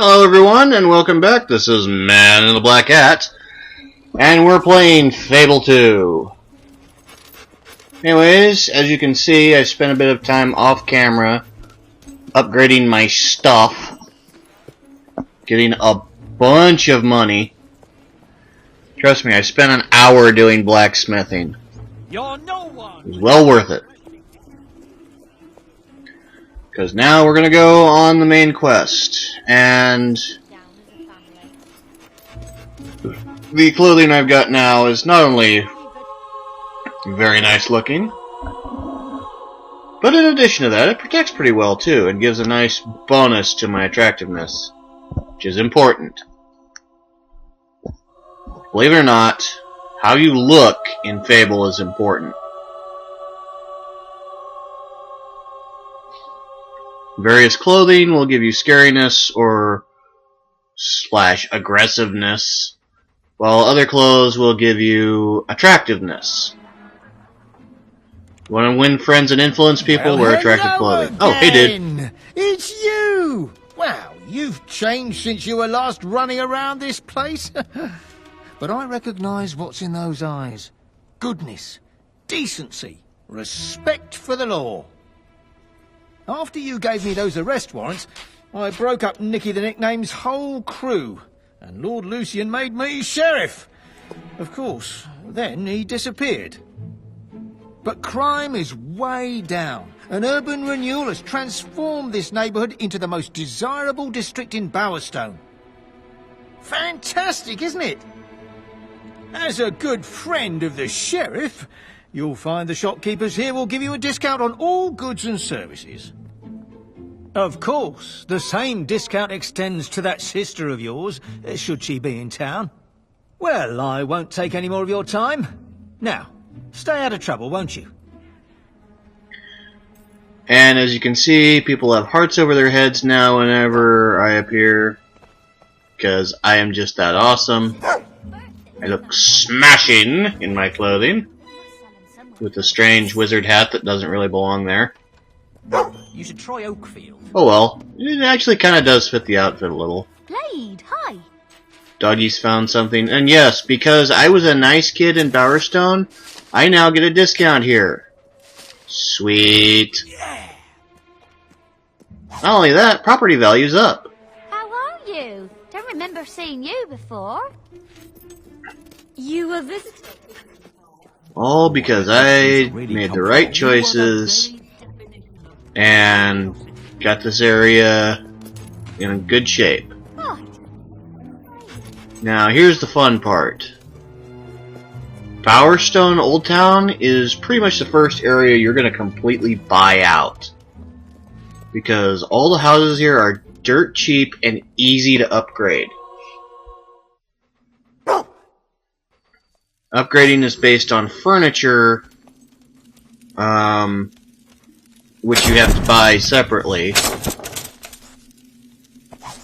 Hello everyone, and welcome back. This is Man in the Black Hat, and we're playing Fable 2. Anyways, as you can see, I spent a bit of time off camera upgrading my stuff, getting a bunch of money. Trust me, I spent an hour doing blacksmithing. You're no one. It was well worth it. Because now we're going to go on the main quest, and the clothing I've got now is not only very nice looking, but in addition to that, it protects pretty well too, and gives a nice bonus to my attractiveness, which is important. Believe it or not, how you look in Fable is important. Various clothing will give you scariness or / aggressiveness, while other clothes will give you attractiveness. You want to win friends and influence people? Wear attractive clothing. Oh, hey dude. It's you! Wow, you've changed since you were last running around this place. But I recognize what's in those eyes. Goodness, decency, respect for the law. After you gave me those arrest warrants, I broke up Nicky the Nickname's whole crew, and Lord Lucian made me sheriff. Of course, then he disappeared. But crime is way down, and urban renewal has transformed this neighbourhood into the most desirable district in Bowerstone. Fantastic, isn't it? As a good friend of the sheriff, you'll find the shopkeepers here will give you a discount on all goods and services. Of course, the same discount extends to that sister of yours, should she be in town. Well, I won't take any more of your time. Now, stay out of trouble, won't you? And as you can see, people have hearts over their heads now whenever I appear, because I am just that awesome. I look smashing in my clothing, with a strange wizard hat that doesn't really belong there. You should try Oakvale. Oh well, it actually kind of does fit the outfit a little. Blade, hi. Doggy's found something, and yes, because I was a nice kid in Bowerstone, I now get a discount here. Sweet. Yeah. Not only that, property value's up. How are you? Don't remember seeing you before. You were visiting. All because I made the right choices and got this area in good shape. Right. Now here's the fun part. Bowerstone Old Town is pretty much the first area you're going to completely buy out, because all the houses here are dirt cheap and easy to upgrade. Upgrading is based on furniture, which you have to buy separately,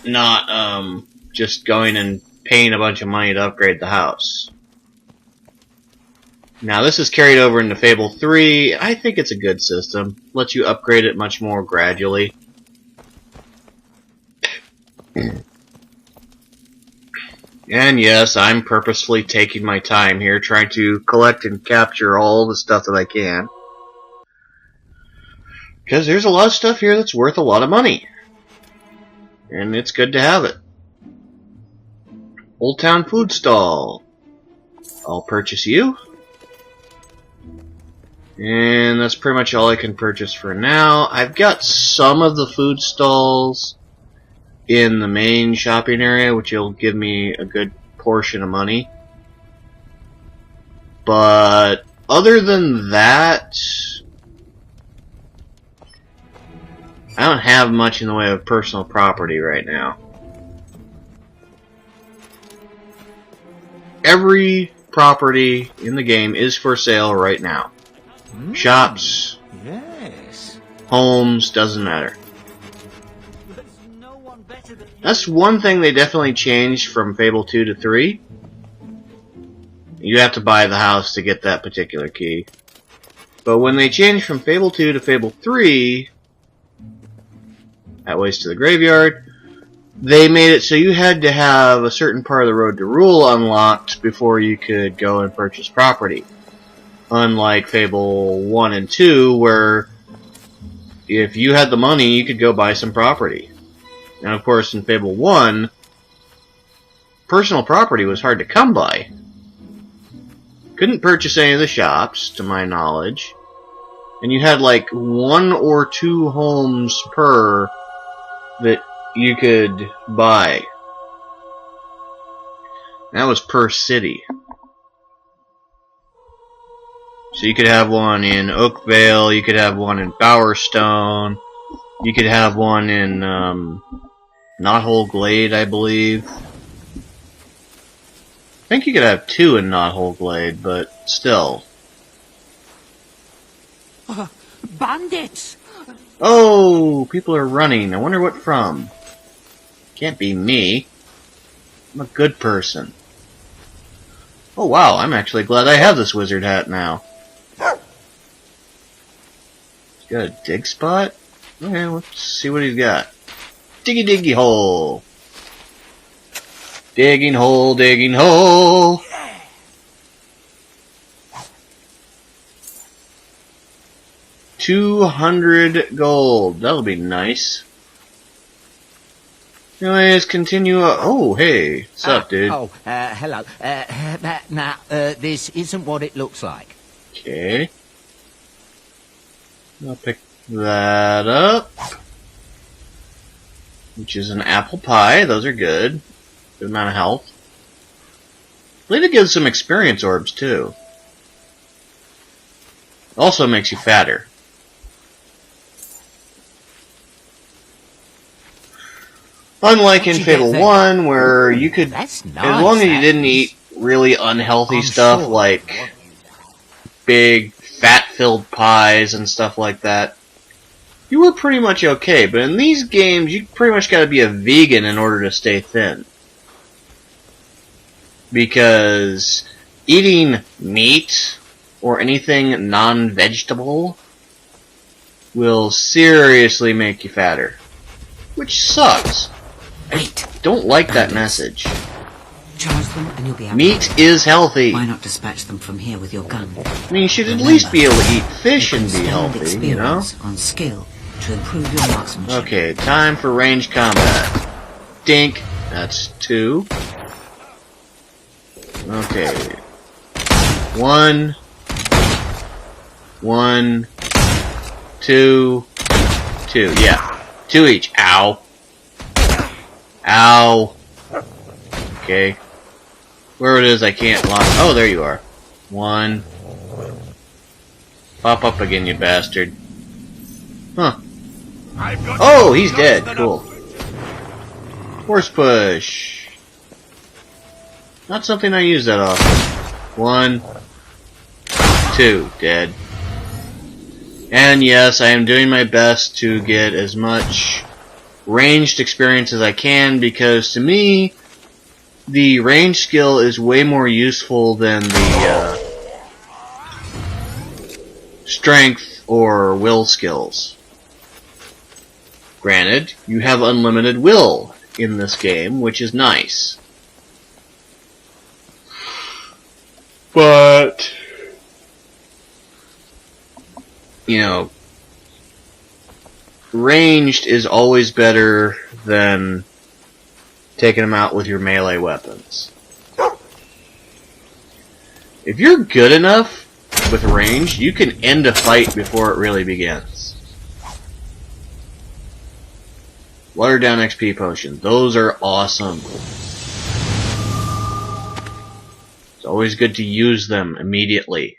not just going and paying a bunch of money to upgrade the house. Now this is carried over into Fable 3. I think it's a good system. Lets you upgrade it much more gradually. And yes, I'm purposefully taking my time here, trying to collect and capture all the stuff that I can. Because there's a lot of stuff here that's worth a lot of money. And it's good to have it. Old Town Food Stall. I'll purchase you. And that's pretty much all I can purchase for now. I've got some of the food stalls in the main shopping area, which will give me a good portion of money. But other than that, I don't have much in the way of personal property right now. Every property in the game is for sale right now. Shops, Yes. homes, doesn't matter. That's one thing they definitely changed from Fable 2 to 3. You have to buy the house to get that particular key. But when they changed from Fable 2 to Fable 3, that ways to the graveyard, they made it so you had to have a certain part of the road to rule unlocked before you could go and purchase property. Unlike Fable 1 and 2, where if you had the money, you could go buy some property. And of course, in Fable 1, personal property was hard to come by. Couldn't purchase any of the shops, to my knowledge. And you had like 1 or 2 homes per that you could buy. That was per city. So you could have one in Oakvale, you could have one in Bowerstone, you could have one in Knothole Glade, I believe. I think you could have 2 in Knothole Glade, but still. Bandits! Oh, people are running. I wonder what from. Can't be me. I'm a good person. Oh wow, I'm actually glad I have this wizard hat now. He's got a dig spot? Okay, let's see what he's got. Diggy diggy hole. Digging hole, digging hole. $200 gold. That'll be nice. Anyways, continue. Oh, hey. What's up, dude? Hello. Now, this isn't what it looks like. Okay. I'll pick that up. Which is an apple pie. Those are good. Good amount of health. I believe it gives some experience orbs, too. Also makes you fatter. Unlike in Fable 1, where you could, That's nice, as long as you didn't eat really unhealthy stuff sure. like big, fat-filled pies and stuff like that, you were pretty much okay. But in these games, you pretty much gotta be a vegan in order to stay thin. Because eating meat or anything non-vegetable will seriously make you fatter. Which sucks. Wait. Don't like that message. Charge them and you'll be out. Meat is healthy. Why not dispatch them from here with your gun? I mean, you should at least be able to eat fish and be healthy, you know? On skill to improve your marksmanship. Okay, time for ranged combat. Dink. That's 2. Okay. 1. 1. 2. 2. Yeah. 2 each. Ow. Ow. Okay. Where it is, I can't lock. Oh, there you are. 1. Pop up again, you bastard. Huh. Oh, he's dead. Cool. Force push. Not something I use that often. 1. 2. Dead. And yes, I am doing my best to get as much ranged experience as I can, because to me, the range skill is way more useful than the strength or will skills. Granted, you have unlimited will in this game, which is nice. But, you know, ranged is always better than taking them out with your melee weapons. If you're good enough with ranged, you can end a fight before it really begins. Water down XP potions. Those are awesome. It's always good to use them immediately.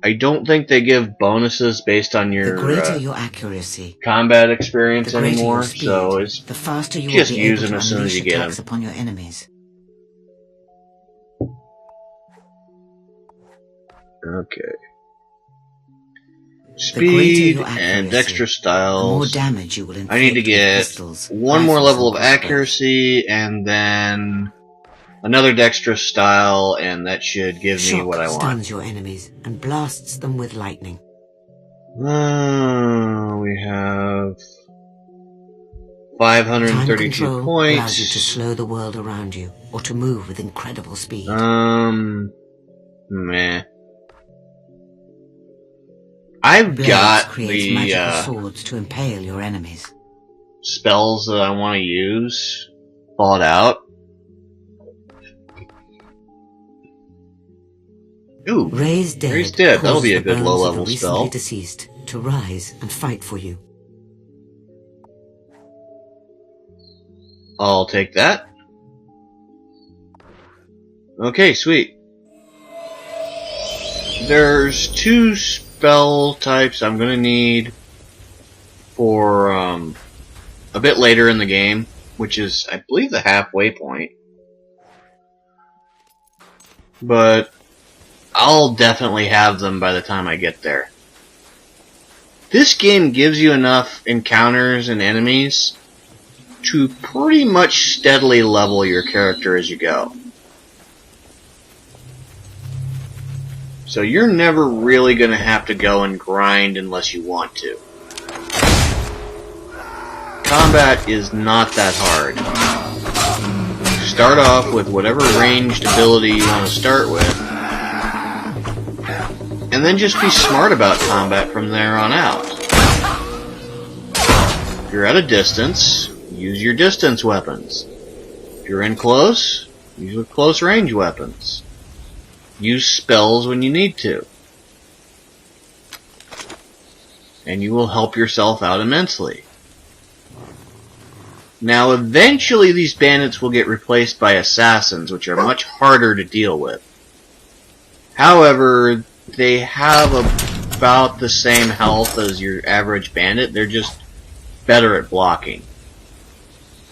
I don't think they give bonuses based on your The greater your accuracy, combat experience the greater anymore, your speed, so it's the faster you just will be use able them to as soon as unleash you get attacks them. upon your enemies. Okay. The greater Speed your and accuracy, extra the more styles. damage you will inflict I need to with get pistols, one more rifles, level of and crossbows. accuracy, and then another dexterous style, and that should give me Shock what I want. stuns your enemies and blasts them with lightning. We have Time 532 control allows points. you to slow the world around you, or to move with incredible speed. Meh. I've Blades got creates the magical swords to impale your enemies. spells that I want to use thought out. Ooh, Raise Dead. Raise Dead. That'll causes be a the good bones low-level of the spell. recently deceased to rise and fight for you. I'll take that. Okay, sweet. There's 2 spell types I'm gonna need for a bit later in the game, which is, I believe, the halfway point. But I'll definitely have them by the time I get there. This game gives you enough encounters and enemies to pretty much steadily level your character as you go. So you're never really going to have to go and grind unless you want to. Combat is not that hard. Start off with whatever ranged ability you want to start with, and then just be smart about combat from there on out. If you're at a distance, use your distance weapons. If you're in close, use your close range weapons. Use spells when you need to. And you will help yourself out immensely. Now, eventually these bandits will get replaced by assassins, which are much harder to deal with. However, they have about the same health as your average bandit. They're just better at blocking.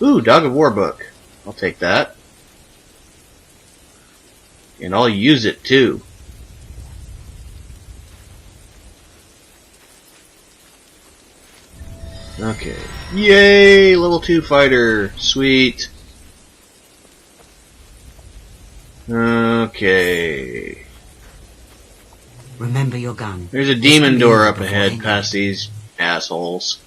Ooh, Dog of War book. I'll take that. And I'll use it too. Okay. Yay! Level 2 fighter. Sweet. Okay. Remember your gun. There's a demon door up ahead past these assholes.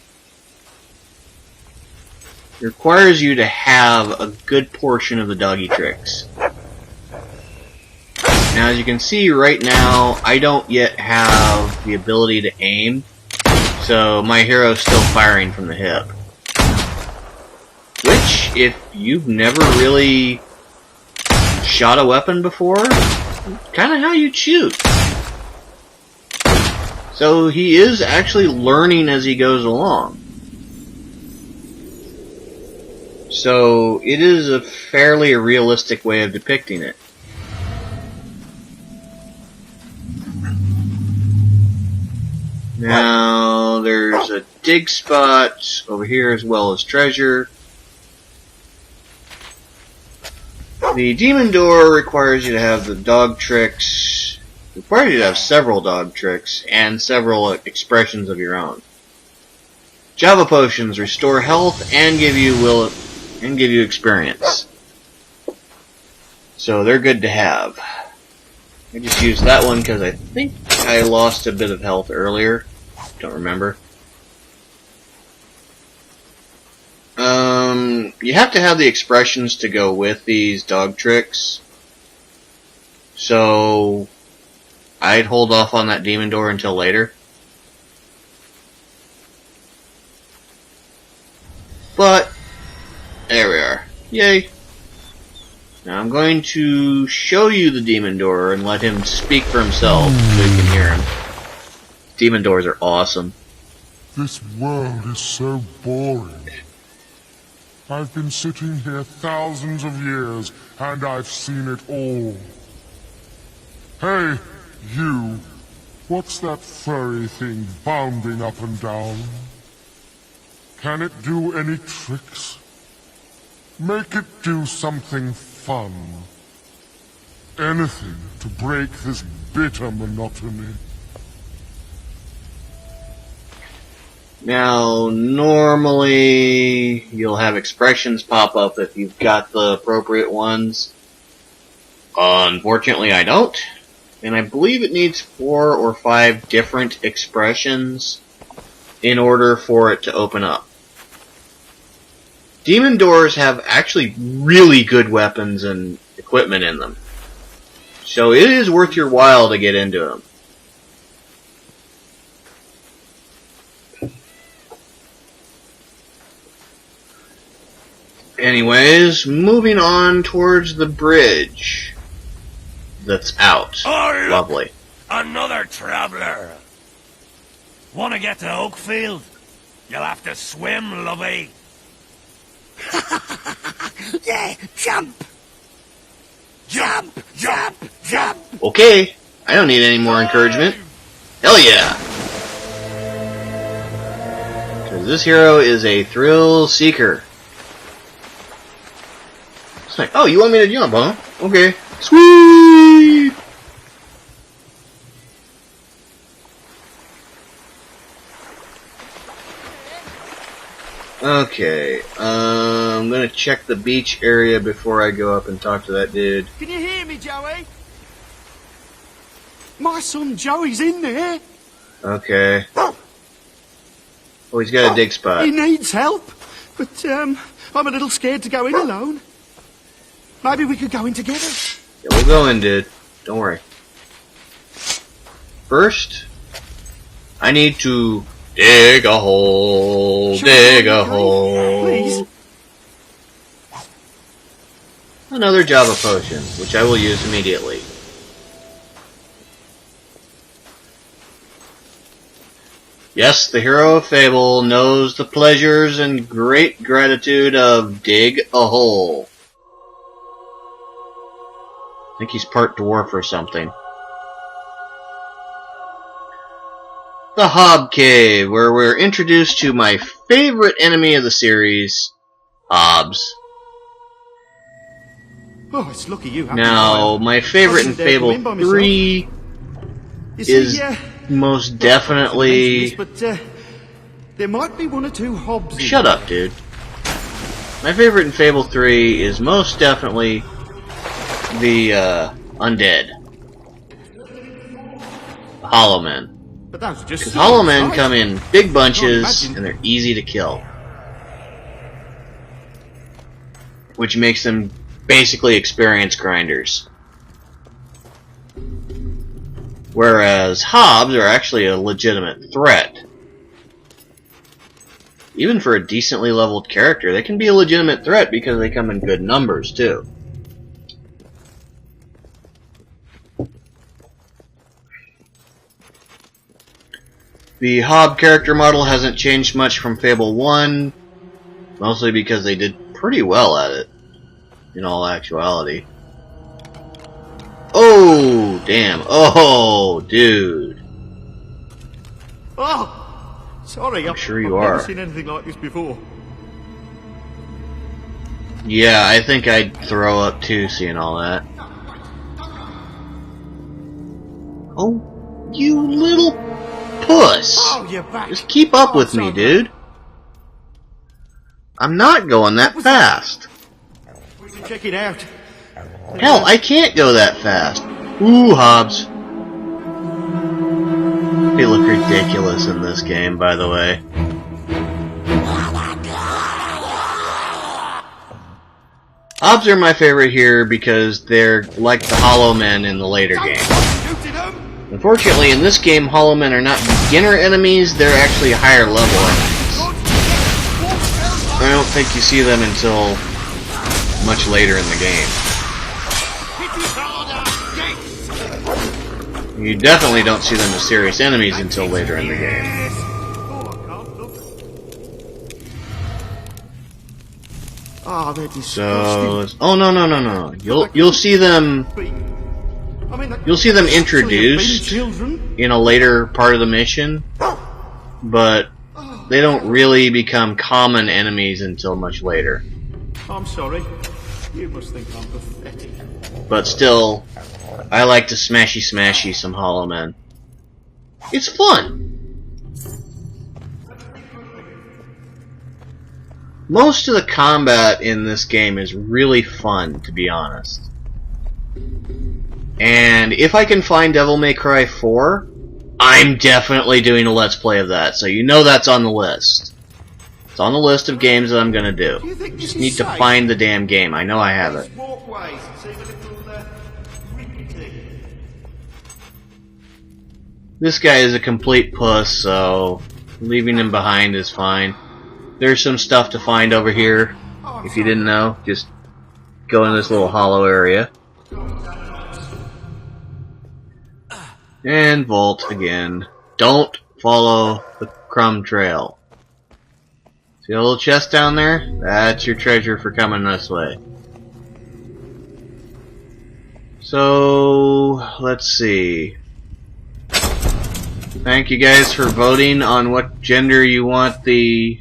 It requires you to have a good portion of the doggy tricks. Now, as you can see right now, I don't yet have the ability to aim, so my hero's still firing from the hip. Which, if you've never really shot a weapon before, kinda how you shoot. So he is actually learning as he goes along. So it is a fairly realistic way of depicting it. Now, there's a dig spot over here as well as treasure. The demon door requires you to have the dog tricks. Requires you to have several dog tricks and several expressions of your own. Java potions restore health and give you experience. So they're good to have. I just used that one because I think I lost a bit of health earlier. Don't remember. You have to have the expressions to go with these dog tricks. So I'd hold off on that demon door until later. But there we are. Yay. Now I'm going to show you the demon door and let him speak for himself so you can hear him. Demon doors are awesome. This world is so boring. I've been sitting here thousands of years, and I've seen it all. Hey, you. What's that furry thing bounding up and down? Can it do any tricks? Make it do something fun. Anything to break this bitter monotony. Now, normally, you'll have expressions pop up if you've got the appropriate ones. Unfortunately, I don't. and I believe it needs 4 or 5 different expressions in order for it to open up. Demon doors have actually really good weapons and equipment in them, so it is worth your while to get into them. Anyways, moving on towards the bridge that's out. Oh, Lovely. another traveller. Want to get to Oakvale? You'll have to swim, lovey. Yeah, jump! Jump! Jump! Jump! Okay, I don't need any more encouragement. Hell yeah! Because this hero is a thrill seeker. It's like, oh, you want me to jump, huh? Okay. Sweet! Okay, I'm gonna check the beach area before I go up and talk to that dude. Can you hear me, Joey? My son Joey's in there. Okay. Oh, he's got a dig spot. He needs help, but I'm a little scared to go in alone. Maybe we could go in together. Yeah, we'll go in, dude. Don't worry. First, I need to dig a hole. Dig a hole. Please. Another Java potion, which I will use immediately. Yes, the hero of Fable knows the pleasures and great gratitude of dig a hole. I think he's part dwarf or something. The Hob Cave, where we're introduced to my favorite enemy of the series, Hobbs. Oh, it's lucky you have Now, my favorite in Fable 3 is most definitely... But there might be 1 or 2 hobs. Shut up, dude. My favorite in Fable 3 is most definitely the undead. The Hollow Men. But those are just Because Hollow Men come in big bunches and they're easy to kill. Which makes them basically experience grinders. Whereas Hobbs are actually a legitimate threat. Even for a decently leveled character, they can be a legitimate threat because they come in good numbers too. The Hob character model hasn't changed much from Fable 1, mostly because they did pretty well at it, in all actuality. Oh, damn. Oh, dude. Oh, sorry. I'm sure you I've are. never seen anything like this before. Yeah, I think I'd throw up too, seeing all that. Oh, you little puss. Oh, you're back. Just keep up with me, dude. I'm not going that fast. We should check it out. Hell, I can't go that fast. Ooh, Hobbs. They look ridiculous in this game, by the way. Hobbs are my favorite here because they're like the Hollow Men in the later game. Unfortunately, in this game, Hollow Men are not beginner enemies, they're actually higher level enemies. I don't think you see them until much later in the game. You definitely don't see them as serious enemies until later in the game. Oh, they're So, disgusting. oh no. You'll see them. You'll see them introduced in a later part of the mission, but they don't really become common enemies until much later. I'm sorry. You must think I'm pathetic. But still, I like to smashy some Hollow Men. It's fun! Most of the combat in this game is really fun, to be honest. And if I can find Devil May Cry 4, I'm definitely doing a Let's Play of that. So you know that's on the list. It's on the list of games that I'm gonna do. Do you think Just this need is to safe? find the damn game. I know I have it. Walkways, see the little rickety. This guy is a complete puss, so leaving him behind is fine. There's some stuff to find over here. If you didn't know, just go in this little hollow area. And vault again. Don't follow the crumb trail. See a little chest down there? That's your treasure for coming this way. So, let's see. Thank you guys for voting on what gender you want the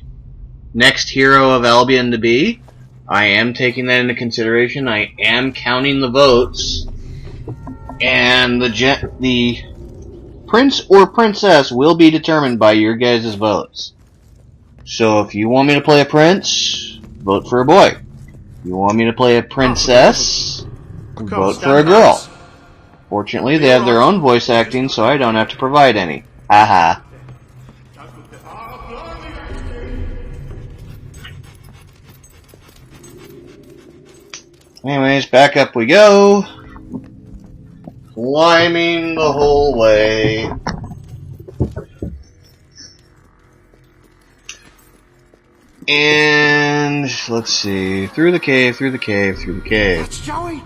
next hero of Albion to be. I am taking that into consideration. I am counting the votes. And the prince or princess will be determined by your guys' votes. So if you want me to play a prince, vote for a boy. If you want me to play a princess, vote for a girl. Fortunately, they have their own voice acting, so I don't have to provide any. Haha. Anyways, back up we go. Climbing the whole way. And let's see. Through the cave, through the cave, through the cave. It's Joey.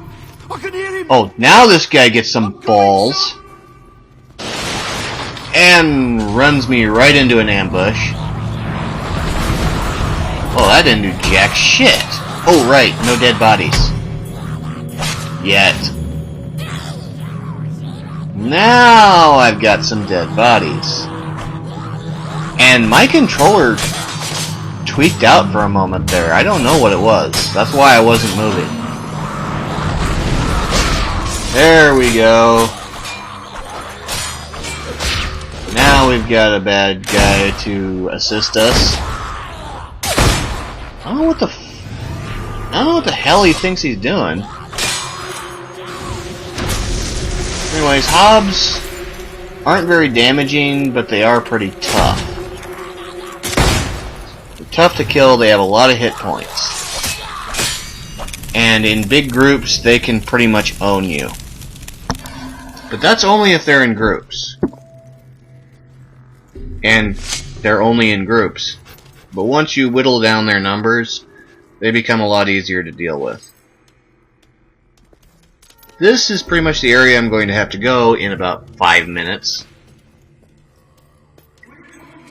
I can hear him. Oh, now this guy gets some balls. And runs me right into an ambush. Oh, that didn't do jack shit. Oh, right. No dead bodies. Yet. Now I've got some dead bodies. And my controller tweaked out for a moment there. I don't know what it was. That's why I wasn't moving. There we go. Now we've got a bad guy to assist us. I don't know what the hell he thinks he's doing. Anyways, Hobbs aren't very damaging, but they are pretty tough. They're tough to kill, they have a lot of hit points. And in big groups, they can pretty much own you. But that's only if they're in groups. And they're only in groups. But once you whittle down their numbers, they become a lot easier to deal with. This is pretty much the area I'm going to have to go in about 5 minutes.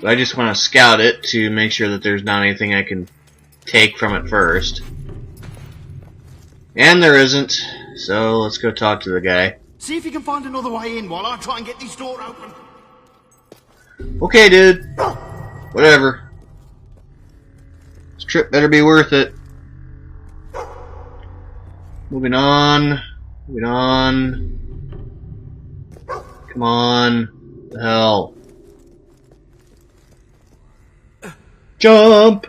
So I just want to scout it to make sure that there's not anything I can take from it first. And there isn't, so let's go talk to the guy. See if you can find another way in while I try and get this door open. Okay, dude. Whatever. This trip better be worth it. Moving on. Moving on. Come on. What the hell? Jump!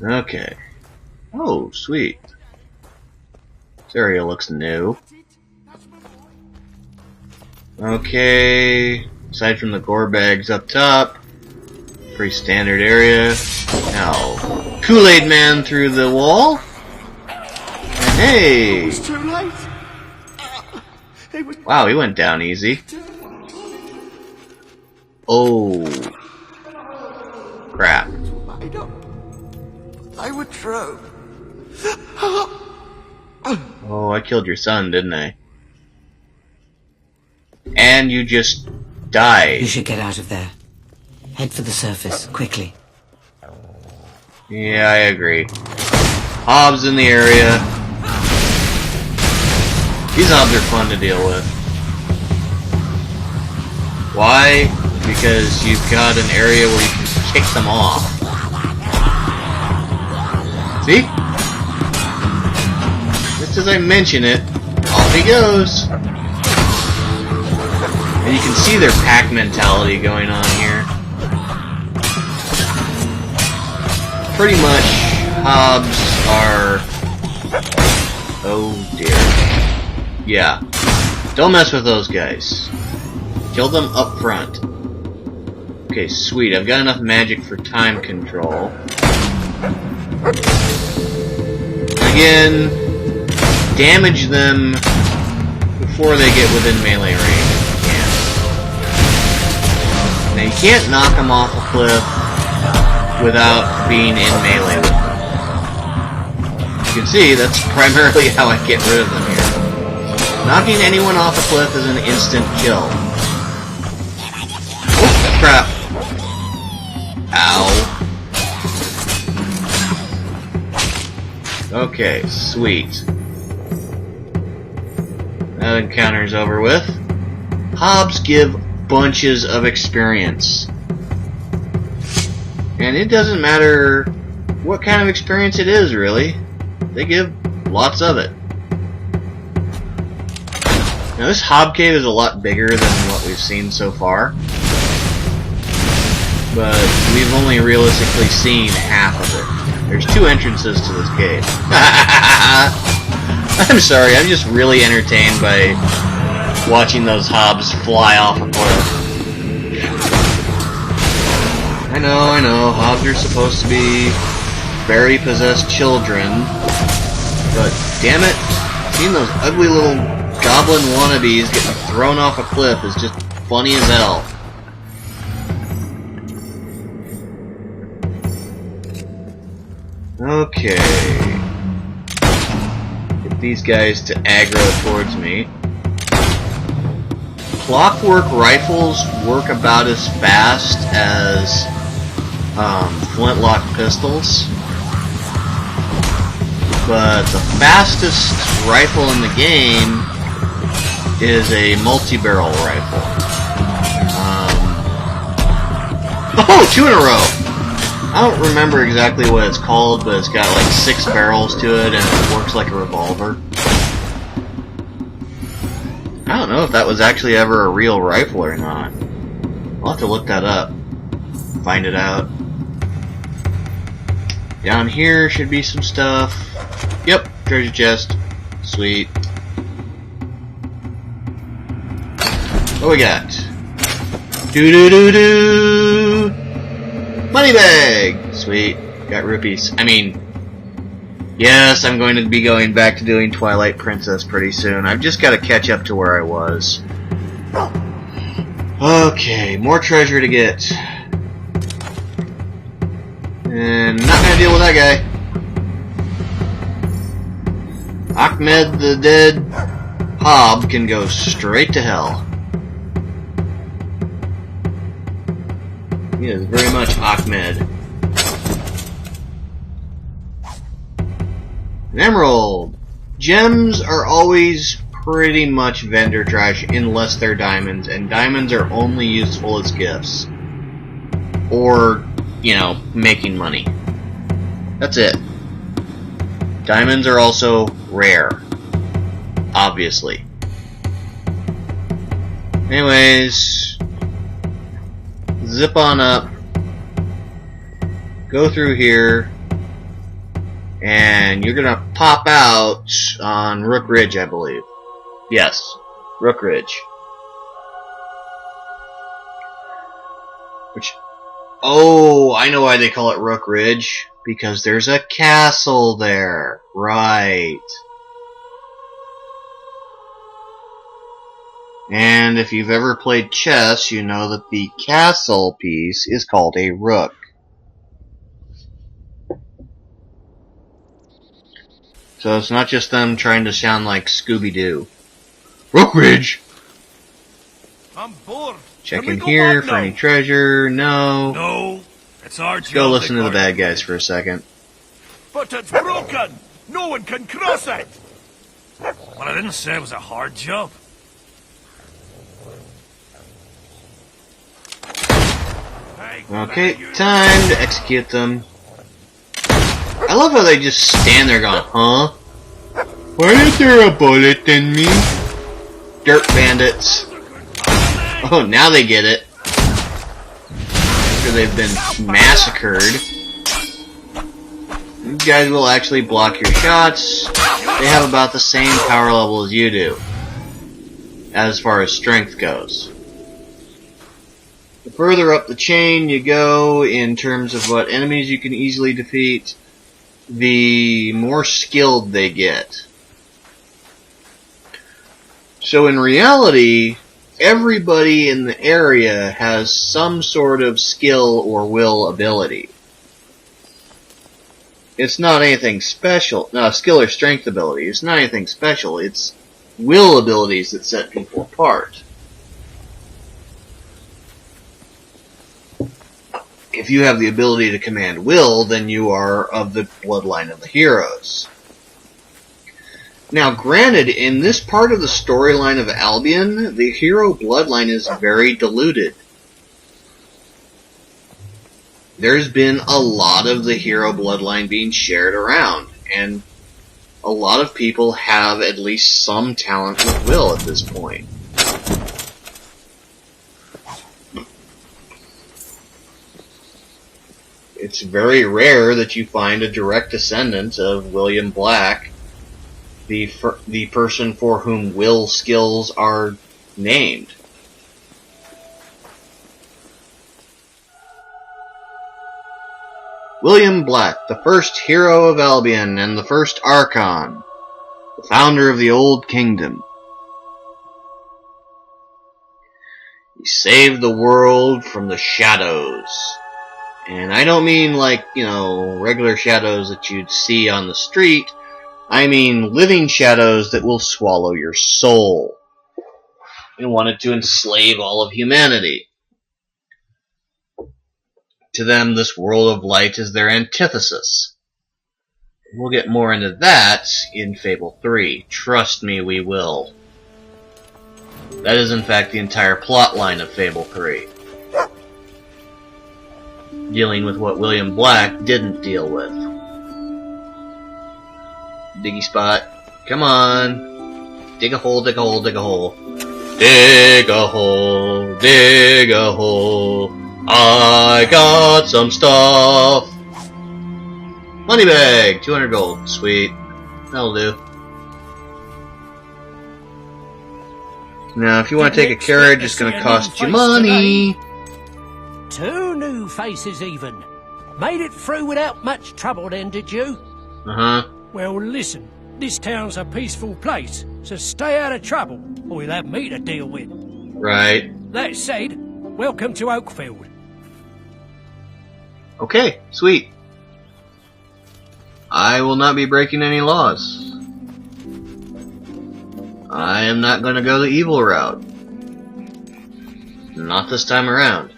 Okay. Oh, sweet. This area looks new. Okay. Aside from the gore bags up top, pretty standard area. Now, Kool-Aid Man through the wall. And hey! It's too late. It was Wow, he went down easy. Oh. Crap. made up. They were true. Oh, I killed your son, didn't I? And you just died. You should get out of there. Head for the surface, quickly. Yeah, I agree. Hobbs in the area. These Hobbs are fun to deal with. Why? Because you've got an area where you can kick them off. See? Just as I mention it, off he goes. And you can see their pack mentality going on here. Pretty much, Hobbs are... Oh dear. Yeah. Don't mess with those guys. Kill them up front. Okay, sweet. I've got enough magic for time control. Again, damage them before they get within melee range if you can. Now you can't knock them off a cliff without being in melee with them. You can see that's primarily how I get rid of them here. Knocking anyone off a cliff is an instant kill. Oh, crap. Ow. Okay, sweet. That encounter's over with. Hobs give bunches of experience. And it doesn't matter what kind of experience it is, really. They give lots of it. Now this Hob Cave is a lot bigger than what we've seen so far. But we've only realistically seen half of it. There's 2 entrances to this cave. I'm sorry, I'm just really entertained by watching those hobs fly off a cliff. I know, hobs are supposed to be fairy possessed children, but damn it, seeing those ugly little goblin wannabes getting thrown off a cliff is just funny as hell. Okay. Get these guys to aggro towards me. Clockwork rifles work about as fast as flintlock pistols. But the fastest rifle in the game is a multi-barrel rifle. Oh, 2 in a row! I don't remember exactly what it's called, but it's got like 6 barrels to it, and it works like a revolver. I don't know if that was actually ever a real rifle or not. I'll have to look that up. Find it out. Down here should be some stuff. Yep, treasure chest. Sweet. What we got? Doo-doo-doo-doo! Money bag! Sweet. Got rupees. I mean, yes, I'm going to be going back to doing Twilight Princess pretty soon. I've just got to catch up to where I was. Okay, more treasure to get. And not going to deal with that guy. Ahmed the dead Hob can go straight to hell. He is very much Ahmed. An emerald. Gems are always pretty much vendor trash unless they're diamonds, and diamonds are only useful as gifts. Or, you know, making money. That's it. Diamonds are also rare. Obviously. Anyways, zip on up. Go through here. And you're gonna pop out on Rook Ridge, I believe. Yes, Rook Ridge. Which, oh, I know why they call it Rook Ridge. Because there's a castle there. Right. And if you've ever played chess, you know that the castle piece is called a rook. So it's not just them trying to sound like Scooby-Doo. Rook Ridge! I'm bored. Check in here for any treasure. No. No. It's our job. Go listen to the bad guys for a second. But it's broken. No one can cross it. Well, I didn't say it was a hard job. Okay, time to execute them. I love how they just stand there going, huh? Why is there a bullet in me? Dirt bandits. Oh, now they get it. After they've been massacred. You guys will actually block your shots. They have about the same power level as you do, as far as strength goes. The further up the chain you go in terms of what enemies you can easily defeat, the more skilled they get. So in reality, everybody in the area has some sort of skill or will ability. It's not anything special. No, skill or strength ability. It's not anything special. It's will abilities that set people apart. If you have the ability to command will, then you are of the bloodline of the heroes. Now, granted, in this part of the storyline of Albion, the hero bloodline is very diluted. There's been a lot of the hero bloodline being shared around, and a lot of people have at least some talent with will at this point. It's very rare that you find a direct descendant of William Black, the person for whom will skills are named. William Black, the first hero of Albion and the first Archon, the founder of the Old Kingdom. He saved the world from the shadows. And I don't mean like, regular shadows that you'd see on the street. I mean living shadows that will swallow your soul. And wanted to enslave all of humanity. To them, this world of light is their antithesis. We'll get more into that in Fable 3. Trust me, we will. That is, in fact, the entire plot line of Fable 3. Dealing with what William Black didn't deal with. Diggy spot. Come on. Dig a hole, dig a hole, dig a hole. Dig a hole, dig a hole. I got some stuff. Money bag, 200 gold. Sweet. That'll do. Now, if you want to take a carriage, it's going to cost you money. 2 new faces even. Made it through without much trouble then, did you? Uh-huh. Well, listen. This town's a peaceful place, so stay out of trouble, or you'll have me to deal with. Right. That said, welcome to Oakvale. Okay, sweet. I will not be breaking any laws. I am not going to go the evil route. Not this time around.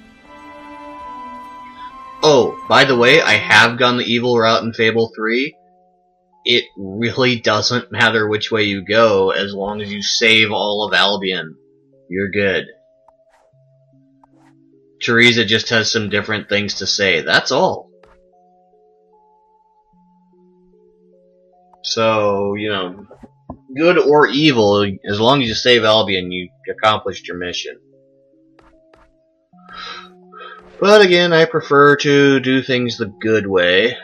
Oh, by the way, I have gone the evil route in Fable 3. It really doesn't matter which way you go, as long as you save all of Albion. You're good. Teresa just has some different things to say, that's all. So, good or evil, as long as you save Albion, you accomplished your mission. But again, I prefer to do things the good way.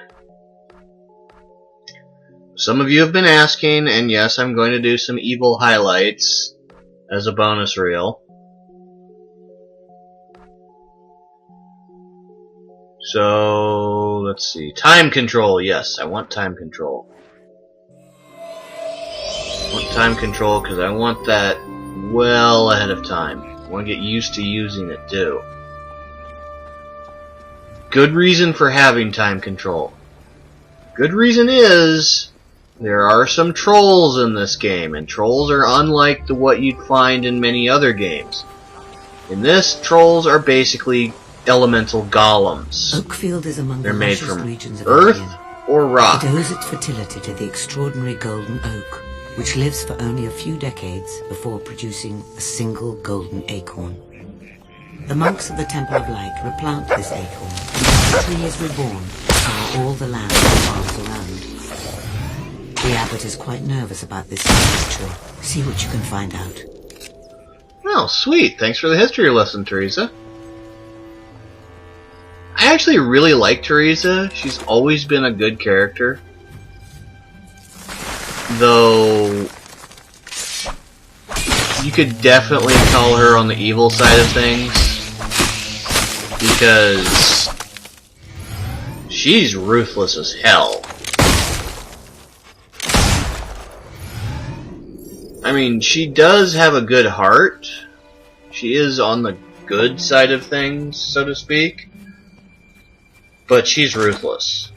Some of you have been asking, and yes, I'm going to do some evil highlights as a bonus reel. So, let's see. Time control, yes, I want time control. I want time control because I want that well ahead of time. I want to get used to using it too. Good reason for having time control. Good reason is there are some trolls in this game, and trolls are unlike what you'd find in many other games. In this, trolls are basically elemental golems. Oakfield is among They're the made lushest from regions of earth Albion. or rock. It owes its fertility to the extraordinary golden oak, which lives for only a few decades before producing a single golden acorn. The monks of the Temple of Light replant this acorn, and the tree is reborn to cover all the land and farms around. The abbot is quite nervous about this tree. See what you can find out. Oh, sweet. Thanks for the history lesson, Teresa. I actually really like Teresa. She's always been a good character. Though, you could definitely call her on the evil side of things. Because she's ruthless as hell. I mean, she does have a good heart. She is on the good side of things, so to speak. But she's ruthless.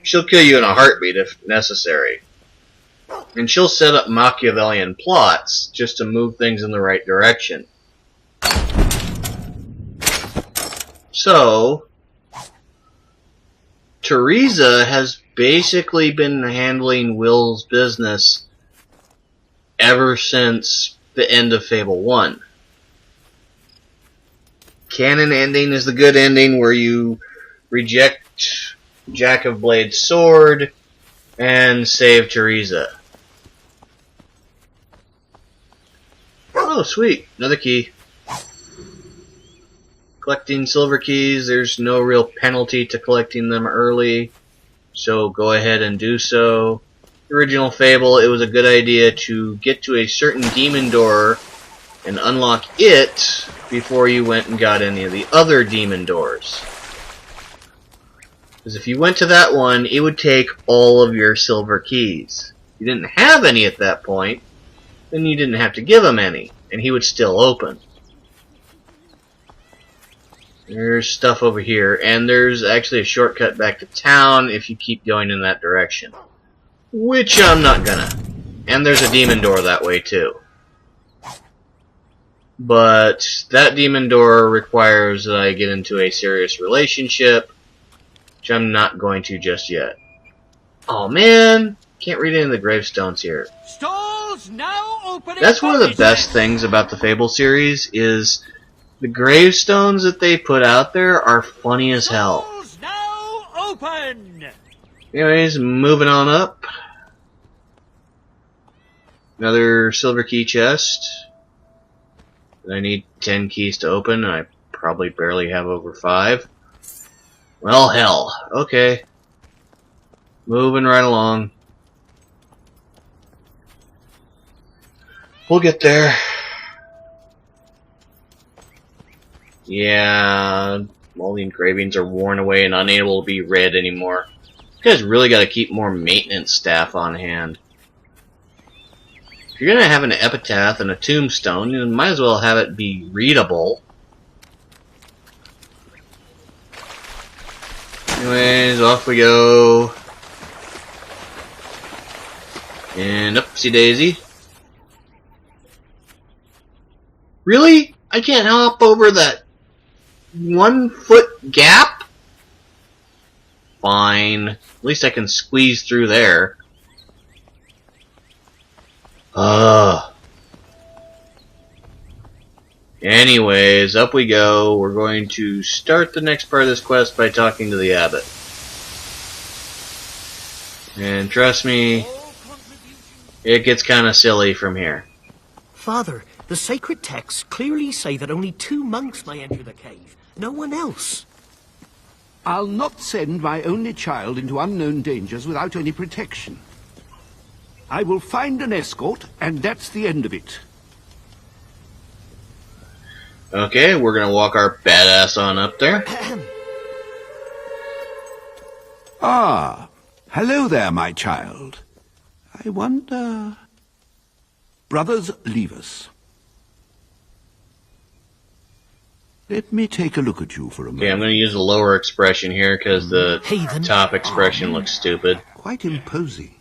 She'll kill you in a heartbeat if necessary. And she'll set up Machiavellian plots just to move things in the right direction. So, Teresa has basically been handling Will's business ever since the end of Fable 1. Canon ending is the good ending where you reject Jack of Blade's sword and save Teresa. Oh, sweet. Another key. Collecting silver keys, there's no real penalty to collecting them early, so go ahead and do so. The original Fable, it was a good idea to get to a certain demon door and unlock it before you went and got any of the other demon doors. Because if you went to that one, it would take all of your silver keys. If you didn't have any at that point, then you didn't have to give him any, and he would still open. There's stuff over here, and there's actually a shortcut back to town if you keep going in that direction. Which I'm not gonna. And there's a demon door that way too. But that demon door requires that I get into a serious relationship, which I'm not going to just yet. Oh man, can't read any of the gravestones here. Stalls now open. That's one of the best things about the Fable series is the gravestones that they put out there are funny as hell. Stalls now open. Anyways, moving on up. Another silver key chest. I need 10 keys to open, and I probably barely have over 5. Well, hell. Okay. Moving right along. We'll get there. Yeah, all the engravings are worn away and unable to be read anymore. You guys really gotta keep more maintenance staff on hand. If you're gonna have an epitaph and a tombstone, you might as well have it be readable. Anyways, off we go. And upsy daisy. Really? I can't hop over that 1 foot gap? Fine. At least I can squeeze through there. Anyways, up we go. We're going to start the next part of this quest by talking to the abbot. And trust me, it gets kind of silly from here. Father, the sacred texts clearly say that only 2 monks may enter the cave. No one else. I'll not send my only child into unknown dangers without any protection. I will find an escort, and that's the end of it. Okay, we're gonna walk our badass on up there. Ah, hello there, my child. I wonder... Brothers, leave us. Let me take a look at you for a moment. Okay, I'm going to use the lower expression here because the top expression looks stupid. Quite imposing.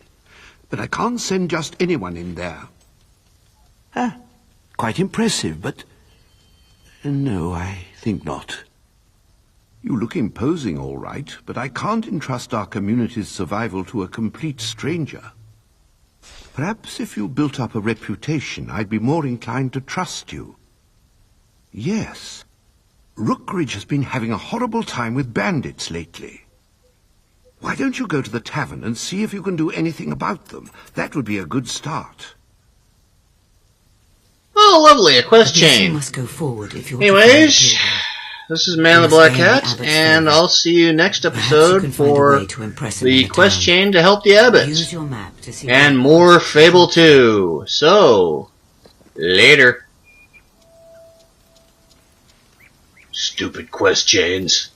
But I can't send just anyone in there. Ah, quite impressive, but... No, I think not. You look imposing, all right, but I can't entrust our community's survival to a complete stranger. Perhaps if you built up a reputation, I'd be more inclined to trust you. Yes. Rookridge has been having a horrible time with bandits lately. Why don't you go to the tavern and see if you can do anything about them? That would be a good start. Oh, lovely, a quest chain. You must go forward if you're Anyways, this is Man in the Black Hat, and I'll see you next episode for the quest chain to help the abbot. Use your map to see And more Fable 2. So, later. Stupid quest chains.